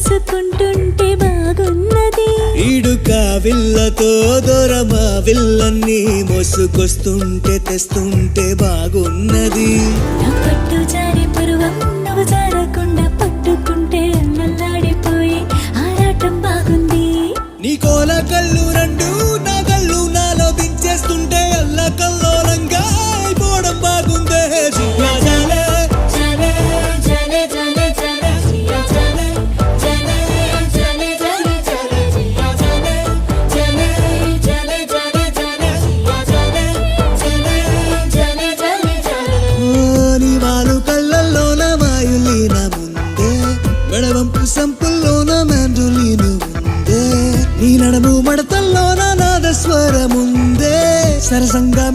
చూసుకుంటుంటే బాగున్నది. ఈడుక విల్లతో దొరమా విల్లన్నీ మోసుకొస్తుంటే తెస్తుంటే బాగున్నది. నా పట్టు జారి పరువం నువ్వు జారకుండా పట్టుకుంటే అల్లల్లాడిపోయి ఆరాటం బాగుంది. నీ కోల కళ్ళు రెండు నా కళ్ళు నాలో దించేస్తుంటే అల్ల కల్లోలంగా అయిపోవడం బాగుందే. సంపుల్లోన మ్యాండులీను ఉందే, నీ నడము మడతల్లోన నాదస్వరముందే, సరసంగా